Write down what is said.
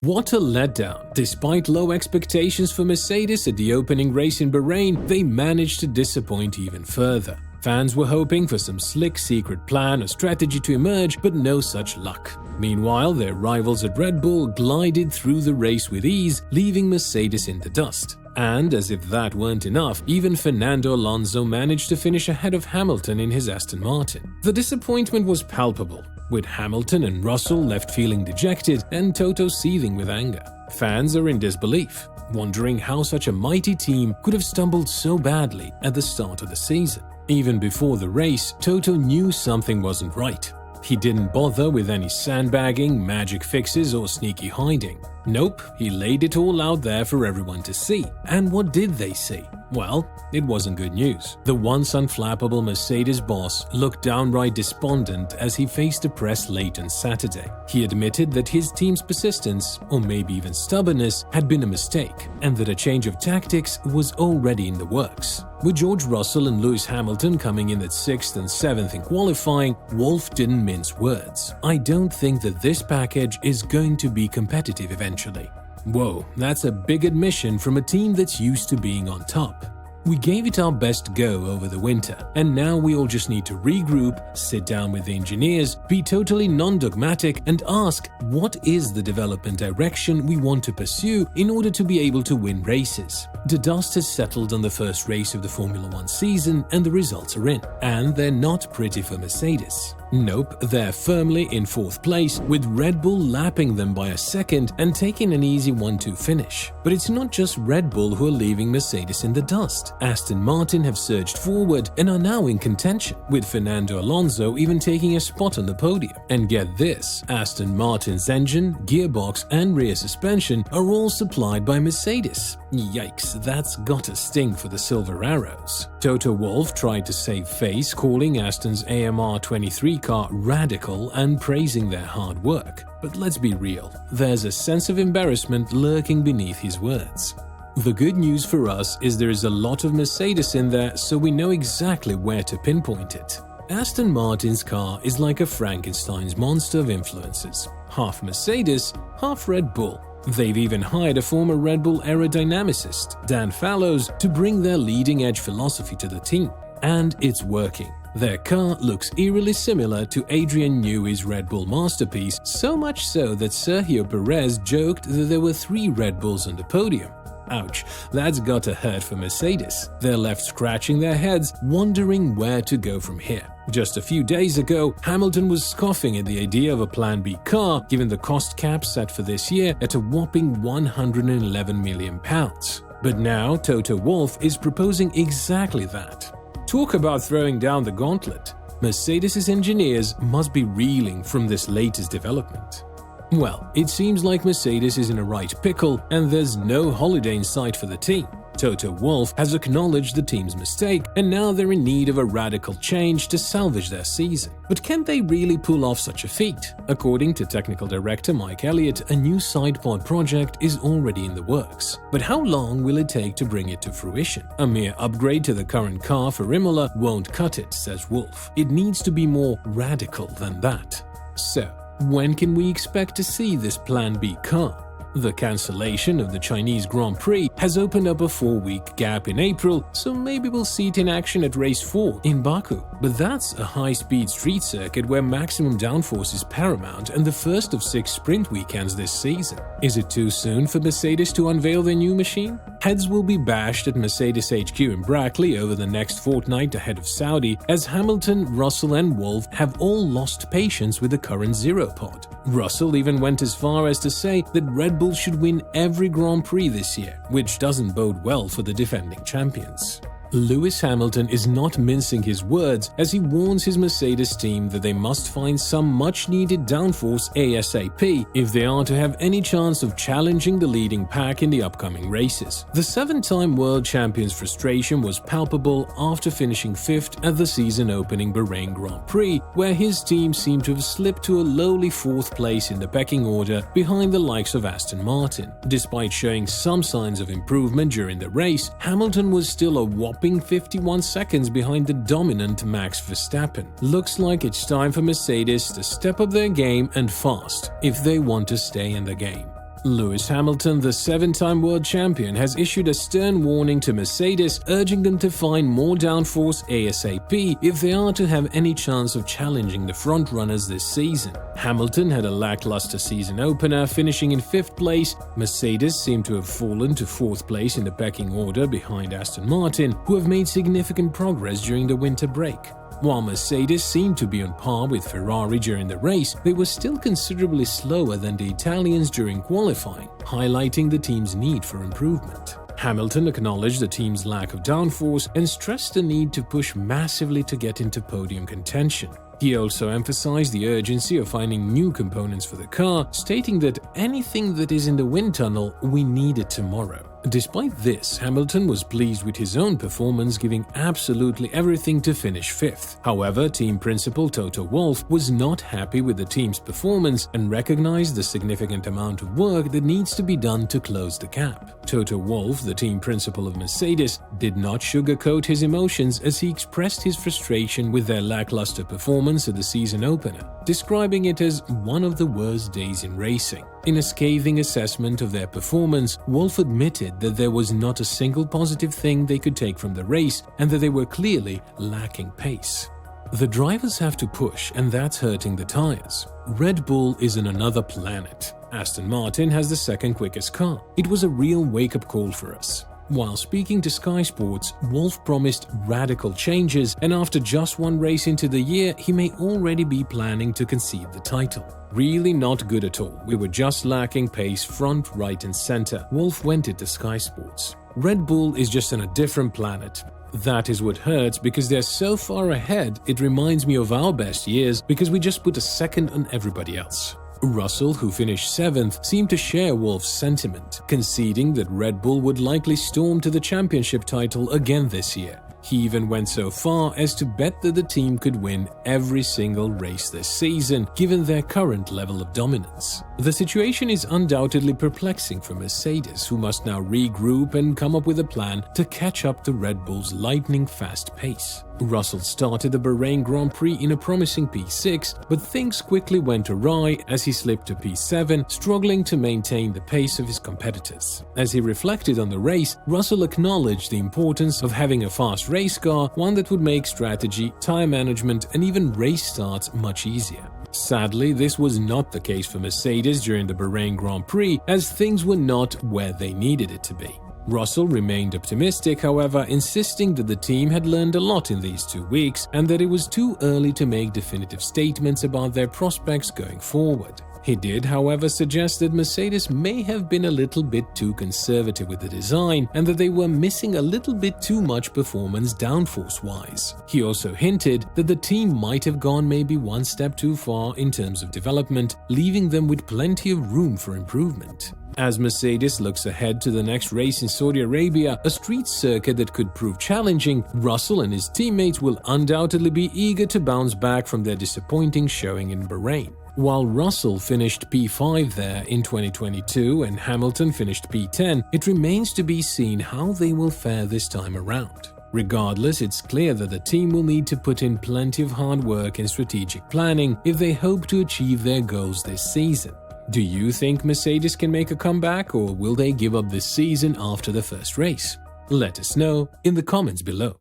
What a letdown. Despite low expectations for Mercedes at the opening race in Bahrain, they managed to disappoint even further. Fans were hoping for some slick secret plan or strategy to emerge, but no such luck. Meanwhile, their rivals at Red Bull glided through the race with ease, leaving Mercedes in the dust. And as if that weren't enough, even Fernando Alonso managed to finish ahead of Hamilton in his Aston Martin. The disappointment was palpable, with Hamilton and Russell left feeling dejected and Toto seething with anger. Fans are in disbelief, wondering how such a mighty team could have stumbled so badly at the start of the season. Even before the race, Toto knew something wasn't right. He didn't bother with any sandbagging, magic fixes, or sneaky hiding. Nope, he laid it all out there for everyone to see. And what did they see? Well, it wasn't good news. The once unflappable Mercedes boss looked downright despondent as he faced the press late on Saturday. He admitted that his team's persistence, or maybe even stubbornness, had been a mistake, and that a change of tactics was already in the works. With George Russell and Lewis Hamilton coming in at 6th and 7th in qualifying, Wolff didn't mince words. "I don't think that this package is going to be competitive eventually." Whoa, that's a big admission from a team that's used to being on top. "We gave it our best go over the winter, and now we all just need to regroup, sit down with the engineers, be totally non-dogmatic, and ask what is the development direction we want to pursue in order to be able to win races." The dust has settled on the first race of the Formula One season, and the results are in. And they're not pretty for Mercedes. Nope, they're firmly in 4th place, with Red Bull lapping them by a second and taking an easy 1-2 finish. But it's not just Red Bull who are leaving Mercedes in the dust. Aston Martin have surged forward and are now in contention, with Fernando Alonso even taking a spot on the podium. And get this, Aston Martin's engine, gearbox and rear suspension are all supplied by Mercedes. Yikes, that's gotta sting for the Silver Arrows. Toto Wolff tried to save face, calling Aston's AMR23 car radical and praising their hard work. But let's be real, there's a sense of embarrassment lurking beneath his words. The good news for us is there is a lot of Mercedes in there, so we know exactly where to pinpoint it. Aston Martin's car is like a Frankenstein's monster of influences. Half Mercedes, half Red Bull. They've even hired a former Red Bull aerodynamicist, Dan Fallows, to bring their leading-edge philosophy to the team. And it's working. Their car looks eerily similar to Adrian Newey's Red Bull masterpiece, so much so that Sergio Perez joked that there were 3 Red Bulls on the podium. Ouch, that's gotta hurt for Mercedes. They're left scratching their heads, wondering where to go from here. Just a few days ago, Hamilton was scoffing at the idea of a Plan B car, given the cost cap set for this year at a whopping £111 million. But now Toto Wolff is proposing exactly that. Talk about throwing down the gauntlet. Mercedes' engineers must be reeling from this latest development. Well, it seems like Mercedes is in a right pickle and there's no holiday in sight for the team. Toto Wolff has acknowledged the team's mistake and now they're in need of a radical change to salvage their season. But can they really pull off such a feat? According to technical director Mike Elliott, a new side pod project is already in the works. But how long will it take to bring it to fruition? A mere upgrade to the current car for Imola won't cut it, says Wolff. It needs to be more radical than that. So, when can we expect to see this Plan B car? The cancellation of the Chinese Grand Prix has opened up a 4-week gap in April, so maybe we'll see it in action at race 4 in Baku. But that's a high-speed street circuit where maximum downforce is paramount and the first of 6 sprint weekends this season. Is it too soon for Mercedes to unveil their new machine? Heads will be bashed at Mercedes HQ in Brackley over the next fortnight ahead of Saudi, as Hamilton, Russell and Wolff have all lost patience with the current Zero Pod. Russell even went as far as to say that Red Bull should win every Grand Prix this year, which doesn't bode well for the defending champions. Lewis Hamilton is not mincing his words as he warns his Mercedes team that they must find some much-needed downforce ASAP if they are to have any chance of challenging the leading pack in the upcoming races. The 7-time world champion's frustration was palpable after finishing 5th at the season-opening Bahrain Grand Prix, where his team seemed to have slipped to a lowly 4th place in the pecking order behind the likes of Aston Martin. Despite showing some signs of improvement during the race, Hamilton was still a whopping 51 seconds behind the dominant Max Verstappen. Looks like it's time for Mercedes to step up their game and fast if they want to stay in the game. Lewis Hamilton, the 7-time world champion, has issued a stern warning to Mercedes, urging them to find more downforce ASAP if they are to have any chance of challenging the frontrunners this season. Hamilton had a lackluster season opener, finishing in 5th place. Mercedes seemed to have fallen to 4th place in the pecking order behind Aston Martin, who have made significant progress during the winter break. While Mercedes seemed to be on par with Ferrari during the race, they were still considerably slower than the Italians during qualifying, highlighting the team's need for improvement. Hamilton acknowledged the team's lack of downforce and stressed the need to push massively to get into podium contention. He also emphasized the urgency of finding new components for the car, stating that anything that is in the wind tunnel, we need it tomorrow. Despite this, Hamilton was pleased with his own performance, giving absolutely everything to finish 5th. However, team principal Toto Wolff was not happy with the team's performance and recognized the significant amount of work that needs to be done to close the gap. Toto Wolff, the team principal of Mercedes, did not sugarcoat his emotions as he expressed his frustration with their lackluster performance at the season opener, describing it as one of the worst days in racing. In a scathing assessment of their performance, Wolff admitted that there was not a single positive thing they could take from the race and that they were clearly lacking pace. The drivers have to push, and that's hurting the tires. Red Bull is on another planet. Aston Martin has the second quickest car. It was a real wake-up call for us. While speaking to Sky Sports, Wolff promised radical changes, and after just one race into the year, he may already be planning to concede the title. Really not good at all. We were just lacking pace front, right and center. Wolff went into Sky Sports. Red Bull is just on a different planet. That is what hurts because they're so far ahead, it reminds me of our best years because we just put a second on everybody else. Russell, who finished 7th, seemed to share Wolff's sentiment, conceding that Red Bull would likely storm to the championship title again this year. He even went so far as to bet that the team could win every single race this season, given their current level of dominance. The situation is undoubtedly perplexing for Mercedes, who must now regroup and come up with a plan to catch up to Red Bull's lightning-fast pace. Russell started the Bahrain Grand Prix in a promising P6, but things quickly went awry as he slipped to P7, struggling to maintain the pace of his competitors. As he reflected on the race, Russell acknowledged the importance of having a fast race car, one that would make strategy, tire management, and even race starts much easier. Sadly, this was not the case for Mercedes during the Bahrain Grand Prix, as things were not where they needed it to be. Russell remained optimistic, however, insisting that the team had learned a lot in these 2 weeks and that it was too early to make definitive statements about their prospects going forward. He did, however, suggest that Mercedes may have been a little bit too conservative with the design and that they were missing a little bit too much performance downforce-wise. He also hinted that the team might have gone maybe one step too far in terms of development, leaving them with plenty of room for improvement. As Mercedes looks ahead to the next race in Saudi Arabia, a street circuit that could prove challenging, Russell and his teammates will undoubtedly be eager to bounce back from their disappointing showing in Bahrain. While Russell finished P5 there in 2022 and Hamilton finished P10, it remains to be seen how they will fare this time around. Regardless, it's clear that the team will need to put in plenty of hard work and strategic planning if they hope to achieve their goals this season. Do you think Mercedes can make a comeback, or will they give up this season after the first race? Let us know in the comments below.